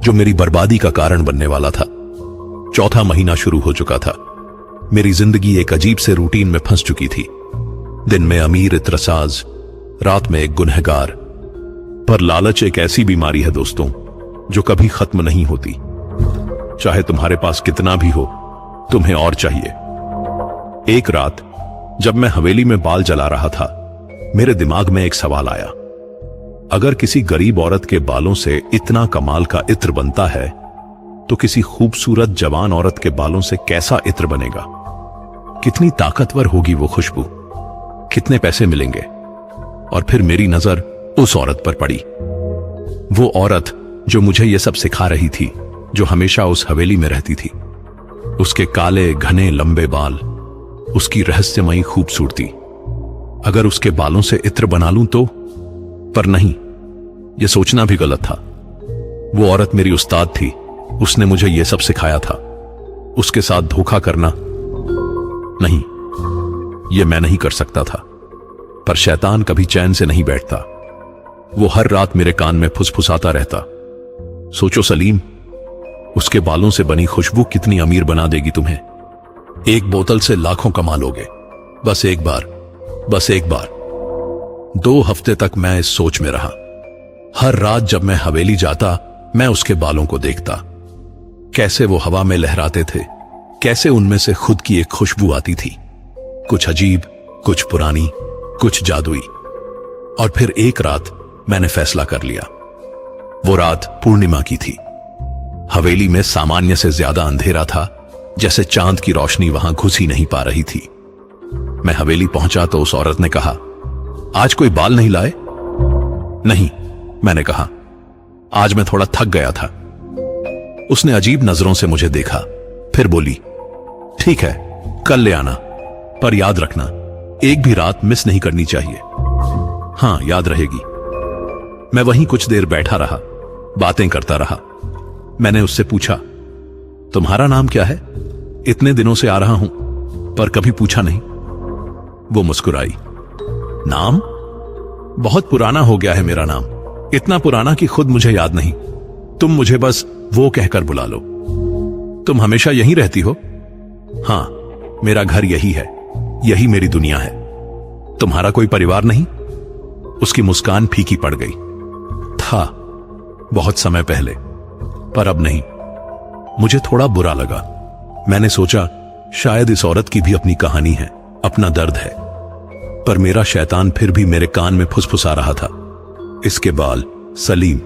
जो मेरी बर्बादी का कारण बनने वाला था। चौथा महीना शुरू हो चुका था। मेरी जिंदगी एक अजीब से रूटीन में फंस चुकी थी। दिन में अमीर इत्रसाज, रात में एक गुनहगार। पर लालच एक ऐसी बीमारी है दोस्तों, जो कभी खत्म नहीं होती। चाहे तुम्हारे पास कितना भी हो, तुम्हें और चाहिए। एक रात जब मैं हवेली में बाल जला रहा था, मेरे दिमाग में एक सवाल आया। अगर किसी गरीब औरत के बालों से इतना कमाल का इत्र बनता है, तो किसी खूबसूरत जवान औरत के बालों से कैसा इत्र बनेगा? कितनी ताकतवर होगी वो खुशबू? कितने पैसे मिलेंगे? और फिर मेरी नजर उस औरत पर पड़ी। वो औरत जो मुझे ये सब सिखा रही थी, जो हमेशा उस हवेली में रहती थी। उसके काले घने लंबे बाल, उसकी रहस्यमयी खूबसूरती। अगर उसके बालों से इत्र बना लूं तो? पर नहीं, यह सोचना भी गलत था। वो औरत मेरी उस्ताद थी, उसने मुझे यह सब सिखाया था। उसके साथ धोखा करना नहीं, यह मैं नहीं कर सकता था। पर शैतान कभी चैन से नहीं बैठता। वो हर रात मेरे कान में फुसफुसाता रहता, सोचो सलीम, उसके बालों से बनी खुशबू कितनी अमीर बना देगी तुम्हें। एक बोतल से लाखों कमा लोगे, बस एक बार, बस एक बार। 2 हफ्ते तक मैं इस सोच में रहा। हर रात जब मैं हवेली जाता, मैं उसके बालों को देखता, कैसे वो हवा में लहराते थे, कैसे उनमें से खुद की एक खुशबू आती थी, कुछ अजीब, कुछ पुरानी, कुछ जादुई। और फिर एक रात मैंने फैसला कर लिया। वो रात पूर्णिमा की थी। हवेली में सामान्य से ज्यादा अंधेरा था, जैसे चांद की रोशनी वहां घुस ही नहीं पा रही थी। मैं हवेली पहुंचा तो उस औरत ने कहा, आज कोई बाल नहीं लाए? नहीं, मैंने कहा, आज मैं थोड़ा थक गया था। उसने अजीब नजरों से मुझे देखा, फिर बोली, ठीक है, कल ले आना, पर याद रखना एक भी रात मिस नहीं करनी चाहिए। हां, याद रहेगी। मैं वहीं कुछ देर बैठा रहा, बातें करता रहा। मैंने उससे पूछा, तुम्हारा नाम क्या है? इतने दिनों से आ रहा हूं पर कभी पूछा नहीं। वो मुस्कुराई। नाम? बहुत पुराना हो गया है मेरा नाम, इतना पुराना कि खुद मुझे याद नहीं। तुम मुझे बस वो कहकर बुला लो। तुम हमेशा यहीं रहती हो? हां, मेरा घर यही है, यही मेरी दुनिया है। तुम्हारा कोई परिवार नहीं? उसकी मुस्कान फीकी पड़ गई। था, बहुत समय पहले, पर अब नहीं। मुझे थोड़ा बुरा लगा। मैंने सोचा शायद इस औरत की भी अपनी कहानी है, अपना दर्द है। पर मेरा शैतान फिर भी मेरे कान में फुसफुसा रहा था, इसके बाल, सलीम,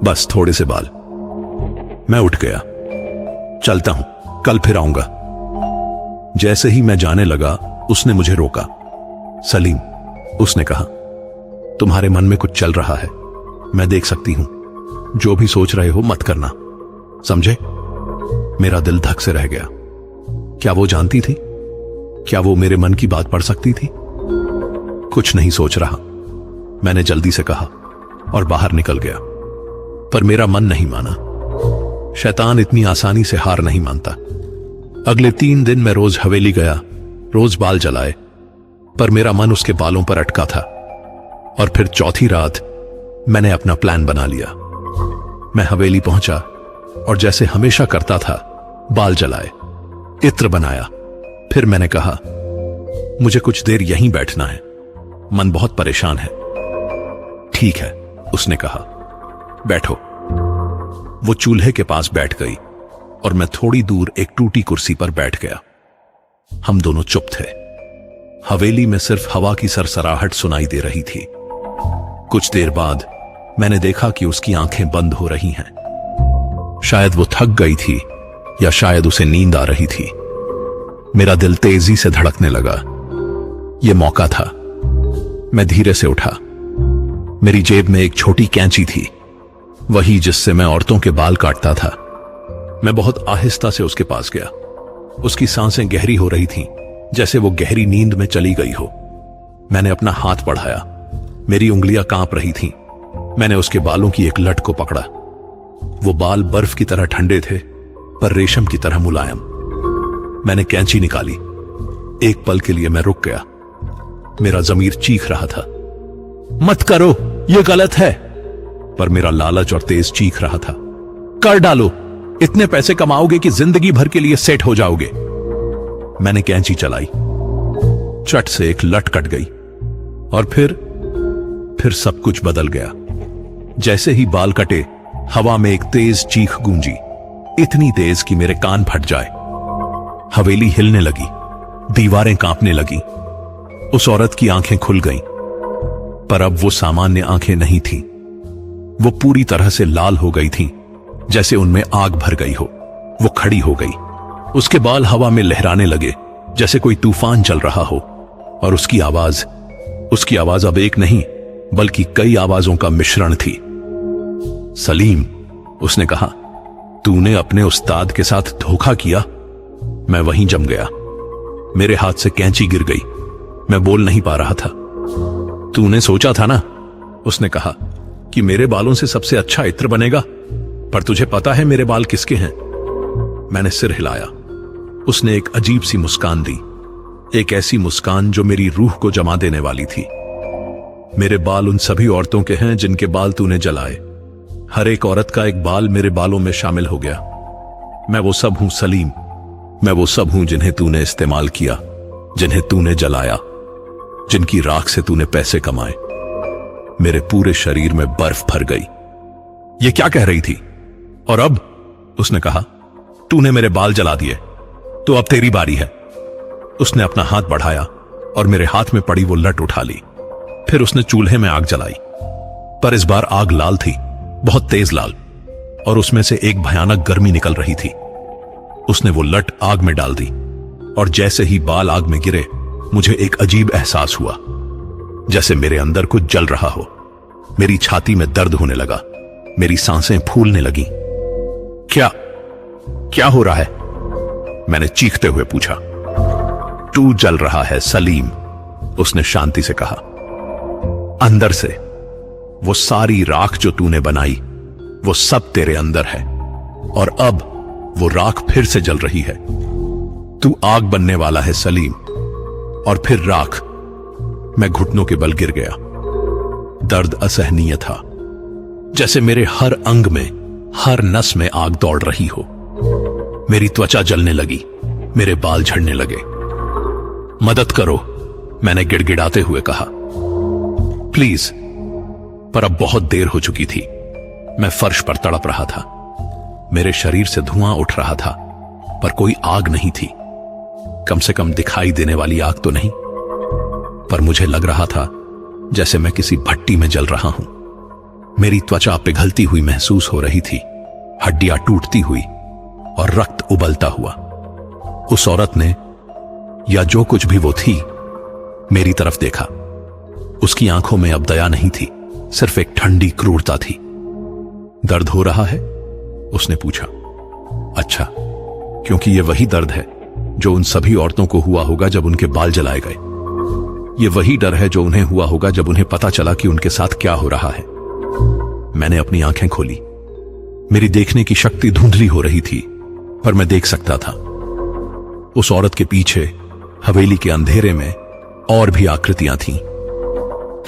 बस थोड़े से बाल। मैं उठ गया। चलता हूं, कल फिर आऊंगा। जैसे ही मैं जाने लगा उसने मुझे रोका। सलीम, उसने कहा, तुम्हारे मन में कुछ चल रहा है, मैं देख सकती हूं। जो भी सोच रहे हो मत करना, समझे? मेरा दिल धक से रह गया। क्या वो जानती थी? क्या वो मेरे मन की बात पढ़ सकती थी? कुछ नहीं सोच रहा, मैंने जल्दी से कहा और बाहर निकल गया। पर मेरा मन नहीं माना। शैतान इतनी आसानी से हार नहीं मानता। अगले 3 दिन मैं रोज हवेली गया, रोज बाल जलाए, पर मेरा मन उसके बालों पर अटका था। और फिर चौथी रात मैंने अपना प्लान बना लिया। मैं हवेली पहुंचा और जैसे हमेशा करता था, बाल जलाए, इत्र बनाया। फिर मैंने कहा, मुझे कुछ देर यहीं बैठना है, मन बहुत परेशान है। ठीक है, उसने कहा, बैठो। वो चूल्हे के पास बैठ गई और मैं थोड़ी दूर एक टूटी कुर्सी पर बैठ गया। हम दोनों चुप थे। हवेली में सिर्फ हवा की सरसराहट सुनाई दे रही थी। कुछ देर बाद मैंने देखा कि उसकी आंखें बंद हो रही हैं। शायद वो थक गई थी या शायद उसे नींद आ रही थी। मेरा दिल तेजी से धड़कने लगा। यह मौका था। मैं धीरे से उठा। मेरी जेब में एक छोटी कैंची थी, वही जिससे मैं औरतों के बाल काटता था। मैं बहुत आहिस्ता से उसके पास गया। उसकी सांसें गहरी हो रही थीं, जैसे वो गहरी नींद में चली गई हो। मैंने अपना हाथ बढ़ाया। मेरी उंगलियां कांप रही थीं। मैंने उसके बालों की एक लट को पकड़ा। वो बाल बर्फ की तरह ठंडे थे, पर रेशम की तरह मुलायम। मैंने कैंची निकाली। एक पल के लिए मैं रुक गया। मेरा जमीर चीख रहा था, मत करो, यह गलत है। पर मेरा लालच और तेज चीख रहा था, कर डालो, इतने पैसे कमाओगे कि जिंदगी भर के लिए सेट हो जाओगे। मैंने कैंची चलाई। चट से एक लट कट गई और फिर सब कुछ बदल गया। जैसे ही बाल कटे, हवा में एक तेज चीख गूंजी, इतनी तेज कि मेरे कान फट जाए। हवेली हिलने लगी, दीवारें कांपने लगी। उस औरत की आंखें खुल गईं, पर अब वो सामान्य आंखें नहीं थीं। वो पूरी तरह से लाल हो गई थीं, जैसे उनमें आग भर गई हो। वो खड़ी हो गई। उसके बाल हवा में लहराने लगे, जैसे कोई तूफान चल रहा हो। और उसकी आवाज अब एक नहीं, बल्कि कई आवाजों का मिश्रण थी। सलीम, उसने कहा, तूने अपने उस्ताद के साथ धोखा किया। मैं वहीं जम गया। मेरे हाथ से कैंची गिर गई। मैं बोल नहीं पा रहा था। तूने सोचा था ना, उसने कहा, कि मेरे बालों से सबसे अच्छा इत्र बनेगा, पर तुझे पता है मेरे बाल किसके हैं? मैंने सिर हिलाया। उसने एक अजीब सी मुस्कान दी, एक ऐसी मुस्कान जो मेरी रूह को जमा देने वाली थी। मेरे बाल उन सभी औरतों के हैं जिनके बाल तूने जलाए। हर एक औरत का एक बाल मेरे बालों में शामिल हो गया। मैं वो सब हूं सलीम, मैं वो सब हूं जिन्हें तूने इस्तेमाल किया, जिन्हें तूने जलाया, जिनकी राख से तूने पैसे कमाए। मेरे पूरे शरीर में बर्फ भर गई। ये क्या कह रही थी? और अब? उसने कहा, तूने मेरे बाल जला दिए, तो अब तेरी बारी है। उसने अपना हाथ बढ़ाया और मेरे हाथ में पड़ी वो लट उठा ली। फिर उसने चूल्हे में आग जलाई, पर इस बार आग लाल थी, बहुत तेज लाल, और उसमें से एक भयानक गर्मी निकल रही थी। उसने वो लट आग में डाल दी और जैसे ही बाल आग में गिरे, मुझे एक अजीब एहसास हुआ, जैसे मेरे अंदर कुछ जल रहा हो। मेरी छाती में दर्द होने लगा, मेरी सांसें फूलने लगीं। क्या क्या हो रहा है? मैंने चीखते हुए पूछा। तू जल रहा है सलीम, उसने शांति से कहा। अंदर से वो सारी राख जो तूने बनाई, वो सब तेरे अंदर है, और अब वो राख फिर से जल रही है। तू आग बनने वाला है सलीम, और फिर राख। मैं घुटनों के बल गिर गया। दर्द असहनीय था, जैसे मेरे हर अंग में, हर नस में आग दौड़ रही हो। मेरी त्वचा जलने लगी, मेरे बाल झड़ने लगे। मदद करो, मैंने गिड़गिड़ाते हुए कहा। प्लीज। पर अब बहुत देर हो चुकी थी। मैं फर्श पर तड़प रहा था। मेरे शरीर से धुआं उठ रहा था, पर कोई आग नहीं थी। कम से कम दिखाई देने वाली आग तो नहीं। पर मुझे लग रहा था जैसे मैं किसी भट्टी में जल रहा हूं। मेरी त्वचा पिघलती हुई महसूस हो रही थी, हड्डियां टूटती हुई और रक्त उबलता हुआ। उस औरत ने, या जो कुछ भी वो थी, मेरी तरफ देखा। उसकी आंखों में अब दया नहीं थी, सिर्फ एक ठंडी क्रूरता थी। दर्द हो रहा है? उसने पूछा। अच्छा, क्योंकि यह वही दर्द है जो उन सभी औरतों को हुआ होगा जब उनके बाल जलाए गए। यह वही डर है जो उन्हें हुआ होगा जब उन्हें पता चला कि उनके साथ क्या हो रहा है। मैंने अपनी आंखें खोली। मेरी देखने की शक्ति धुंधली हो रही थी, पर मैं देख सकता था। उस औरत के पीछे हवेली के अंधेरे में और भी आकृतियां थीं।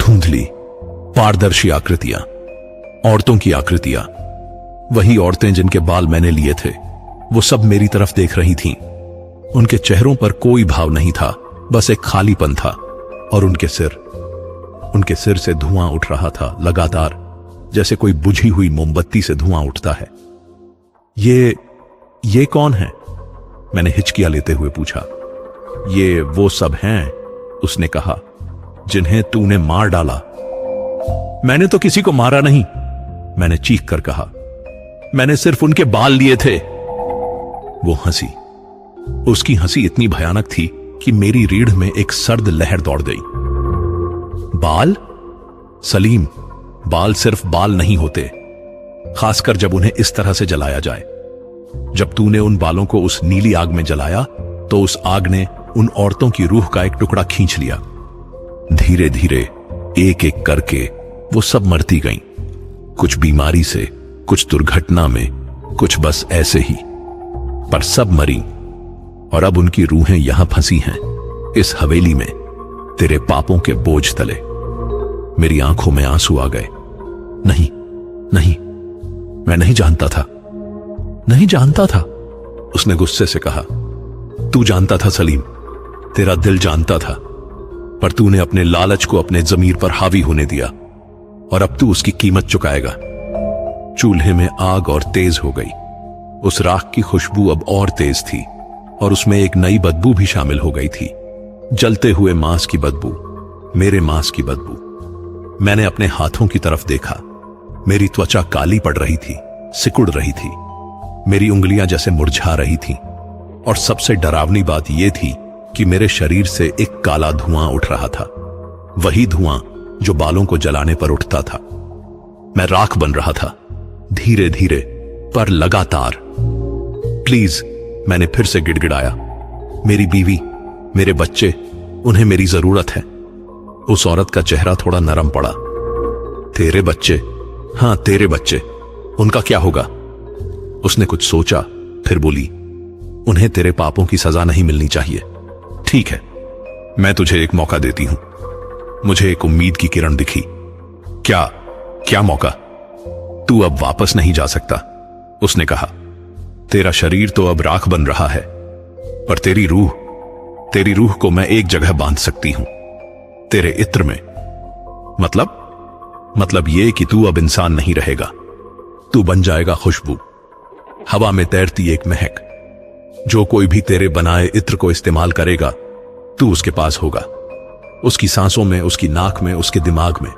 धुंधली, पारदर्शी आकृतियां, औरतों की आकृतियां। वही औरतें जिनके बाल मैंने लिए थे, वो सब मेरी तरफ देख रही थीं। उनके चेहरों पर कोई भाव नहीं था, बस एक खालीपन था। और उनके सिर से धुआं उठ रहा था लगातार, जैसे कोई बुझी हुई मोमबत्ती से धुआं उठता है। ये कौन है? मैंने हिचकियां लेते हुए पूछा। ये वो सब हैं, उसने कहा, जिन्हें तूने मार डाला। मैंने तो किसी को मारा नहीं, मैंने चीख कर कहा। मैंने सिर्फ उनके बाल लिए थे। वो हंसी। उसकी हंसी इतनी भयानक थी कि मेरी रीढ़ में एक सर्द लहर दौड़ गई। बाल? सलीम, बाल सिर्फ बाल नहीं होते, खासकर जब उन्हें इस तरह से जलाया जाए। जब तूने उन बालों को उस नीली आग में जलाया, तो उस आग ने उन औरतों की रूह का एक टुकड़ा खींच लिया। धीरे धीरे, एक एक करके वो सब मरती गईं। कुछ बीमारी से, कुछ दुर्घटना में, कुछ बस ऐसे ही, पर सब मरी। और अब उनकी रूहें यहां फंसी हैं, इस हवेली में, तेरे पापों के बोझ तले। मेरी आंखों में आंसू आ गए। नहीं नहीं, मैं नहीं जानता था, नहीं जानता था, उसने गुस्से से कहा। तू जानता था सलीम, तेरा दिल जानता था, पर तूने अपने लालच को अपने जमीर पर हावी होने दिया, और अब तू उसकी कीमत चुकाएगा। चूल्हे में आग और तेज हो गई। उस राख की खुशबू अब और तेज थी, और उसमें एक नई बदबू भी शामिल हो गई थी। जलते हुए मांस की बदबू, मेरे मांस की बदबू। मैंने अपने हाथों की तरफ देखा। मेरी त्वचा काली पड़ रही थी, सिकुड़ रही थी। मेरी उंगलियां जैसे मुरझा रही थीं। और सबसे डरावनी बात यह थी कि मेरे शरीर से एक काला धुआं उठ रहा था, वही धुआं जो बालों को जलाने पर उठता था। मैं राख बन रहा था, धीरे धीरे, पर लगातार। प्लीज, मैंने फिर से गिड़गिड़ाया। मेरी बीवी, मेरे बच्चे, उन्हें मेरी जरूरत है। उस औरत का चेहरा थोड़ा नरम पड़ा। तेरे बच्चे? हां, तेरे बच्चे। उनका क्या होगा? उसने कुछ सोचा, फिर बोली, उन्हें तेरे पापों की सजा नहीं मिलनी चाहिए। ठीक है, मैं तुझे एक मौका देती हूं। मुझे एक उम्मीद की किरण दिखी। क्या मौका? तू अब वापस नहीं जा सकता, उसने कहा। तेरा शरीर तो अब राख बन रहा है, पर तेरी रूह को मैं एक जगह बांध सकती हूं, तेरे इत्र में। मतलब यह कि तू अब इंसान नहीं रहेगा। तू बन जाएगा खुशबू, हवा में तैरती एक महक। जो कोई भी तेरे बनाए इत्र को इस्तेमाल करेगा, तू उसके पास होगा, उसकी सांसों में, उसकी नाक में, उसके दिमाग में।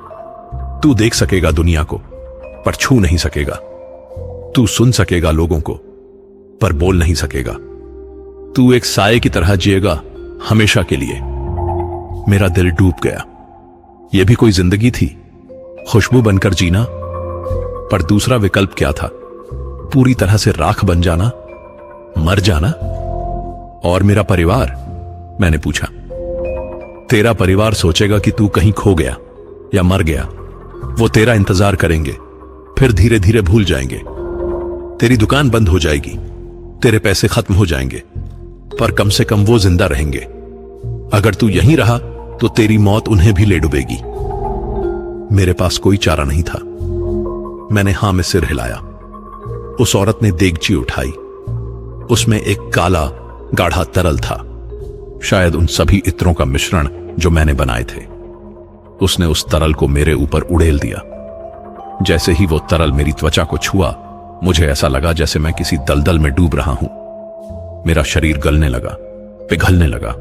तू देख सकेगा दुनिया को, पर छू नहीं सकेगा। तू सुन सकेगा लोगों को, पर बोल नहीं सकेगा। तू एक साये की तरह जिएगा, हमेशा के लिए। मेरा दिल डूब गया। यह भी कोई जिंदगी थी, खुशबू बनकर जीना। पर दूसरा विकल्प क्या था? पूरी तरह से राख बन जाना, मर जाना। और मेरा परिवार? मैंने पूछा। तेरा परिवार सोचेगा कि तू कहीं खो गया या मर गया। वो तेरा इंतजार करेंगे, फिर धीरे धीरे भूल जाएंगे। तेरी दुकान बंद हो जाएगी, तेरे पैसे खत्म हो जाएंगे, पर कम से कम वो जिंदा रहेंगे। अगर तू यहीं रहा तो तेरी मौत उन्हें भी ले डुबेगी। मेरे पास कोई चारा नहीं था। मैंने हां में सिर हिलाया। उस औरत ने देगची उठाई। उसमें एक काला गाढ़ा तरल था, शायद उन सभी इत्रों का मिश्रण जो मैंने बनाए थे। उसने उस तरल को मेरे ऊपर उड़ेल दिया। जैसे ही वो तरल मेरी त्वचा को छुआ, मुझे ऐसा लगा जैसे मैं किसी दलदल में डूब रहा हूं। मेरा शरीर गलने लगा, पिघलने लगा।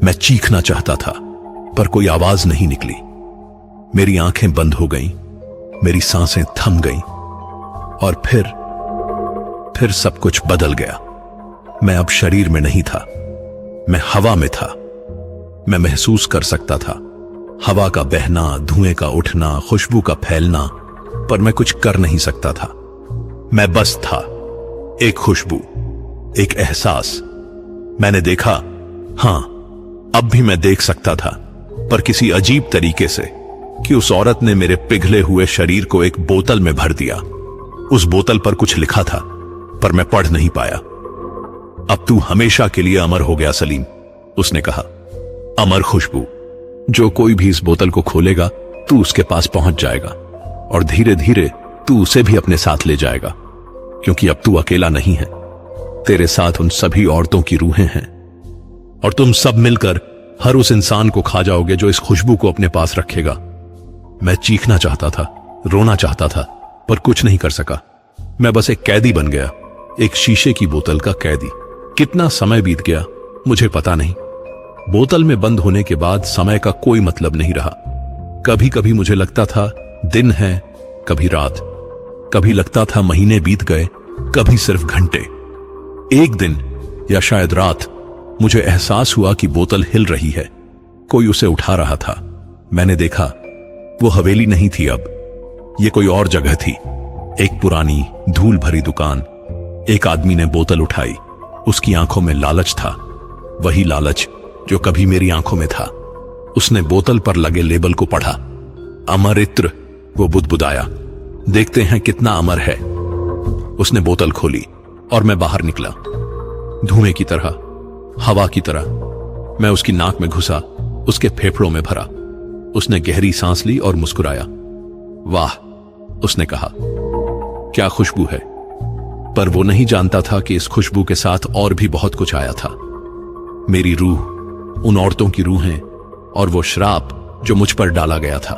मैं चीखना चाहता था, पर कोई आवाज नहीं निकली। मेरी आंखें बंद हो गईं, मेरी सांसें थम गईं, और फिर सब कुछ बदल गया। मैं अब शरीर में नहीं था, मैं हवा में था। मैं महसूस कर सकता था हवा का बहना, धुएं का उठना, खुशबू का फैलना, पर मैं कुछ कर नहीं सकता था। मैं बस था, एक खुशबू, एक एहसास। मैंने देखा, हां, अब भी मैं देख सकता था, पर किसी अजीब तरीके से, कि उस औरत ने मेरे पिघले हुए शरीर को एक बोतल में भर दिया। उस बोतल पर कुछ लिखा था, पर मैं पढ़ नहीं पाया। अब तू हमेशा के लिए अमर हो गया सलीम, उसने कहा। अमर खुशबू। जो कोई भी इस बोतल को खोलेगा, तू उसके पास पहुंच जाएगा, और धीरे धीरे तू उसे भी अपने साथ ले जाएगा, क्योंकि अब तू अकेला नहीं है। तेरे साथ उन सभी औरतों की रूहें हैं, और तुम सब मिलकर हर उस इंसान को खा जाओगे जो इस खुशबू को अपने पास रखेगा। मैं चीखना चाहता था, रोना चाहता था, पर कुछ नहीं कर सका। मैं बस एक कैदी बन गया, एक शीशे की बोतल का कैदी। कितना समय बीत गया मुझे पता नहीं। बोतल में बंद होने के बाद समय का कोई मतलब नहीं रहा। कभी कभी मुझे लगता था दिन है, कभी रात। कभी लगता था महीने बीत गए, कभी सिर्फ घंटे। एक दिन या शायद रात मुझे एहसास हुआ कि बोतल हिल रही है, कोई उसे उठा रहा था। मैंने देखा, वो हवेली नहीं थी, अब ये कोई और जगह थी। एक पुरानी धूल भरी दुकान। एक आदमी ने बोतल उठाई। उसकी आंखों में लालच था, वही लालच जो कभी मेरी आंखों में था। उसने बोतल पर लगे लेबल को पढ़ा। अमर इत्र, वो बुदबुदाया। देखते हैं कितना अमर है। उसने बोतल खोली और मैं बाहर निकला, धुएं की तरह, हवा की तरह। मैं उसकी नाक में घुसा, उसके फेफड़ों में भरा। उसने गहरी सांस ली और मुस्कुराया। वाह, उसने कहा, क्या खुशबू है। पर वो नहीं जानता था कि इस खुशबू के साथ और भी बहुत कुछ आया था। मेरी रूह, उन औरतों की रूहें, और वो श्राप जो मुझ पर डाला गया था।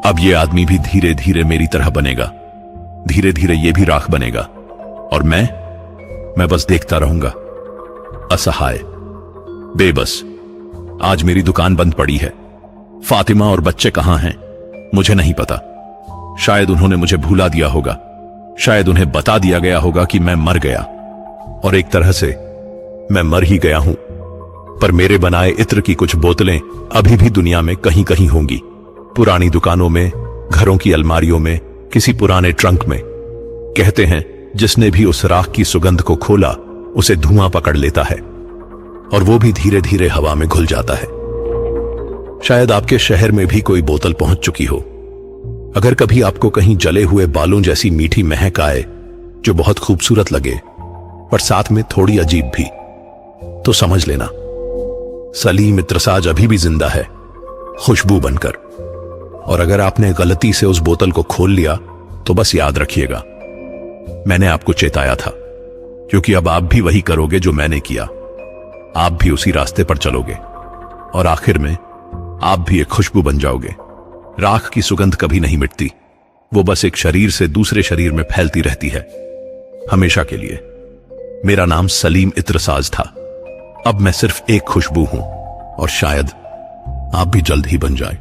अब ये आदमी भी धीरे धीरे मेरी तरह बनेगा। धीरे धीरे ये भी राख बनेगा, और मैं बस देखता रहूंगा, असहाय, बेबस। आज मेरी दुकान बंद पड़ी है। फातिमा और बच्चे कहां हैं मुझे नहीं पता। शायद उन्होंने मुझे भुला दिया होगा, शायद उन्हें बता दिया गया होगा कि मैं मर गया, और एक तरह से मैं मर ही गया हूं। पर मेरे बनाए इत्र की कुछ बोतलें अभी भी दुनिया में कहीं कहीं होंगी। पुरानी दुकानों में, घरों की अलमारियों में, किसी पुराने ट्रंक में। कहते हैं जिसने भी उस राख की सुगंध को खोला, उसे धुआं पकड़ लेता है, और वो भी धीरे धीरे हवा में घुल जाता है। शायद आपके शहर में भी कोई बोतल पहुंच चुकी हो। अगर कभी आपको कहीं जले हुए बालों जैसी मीठी महक आए जो बहुत खूबसूरत लगे, पर साथ में थोड़ी अजीब भी, तो समझ लेना सलीम इत्रसाज अभी भी जिंदा है, खुशबू बनकर। और अगर आपने गलती से उस बोतल को खोल लिया, तो बस याद रखिएगा, मैंने आपको चेताया था, क्योंकि अब आप भी वही करोगे जो मैंने किया। आप भी उसी रास्ते पर चलोगे, और आखिर में आप भी एक खुशबू बन जाओगे। राख की सुगंध कभी नहीं मिटती, वो बस एक शरीर से दूसरे शरीर में फैलती रहती है, हमेशा के लिए। मेरा नाम सलीम इत्रसाज था। अब मैं सिर्फ एक खुशबू हूं, और शायद आप भी जल्द ही बन जाए।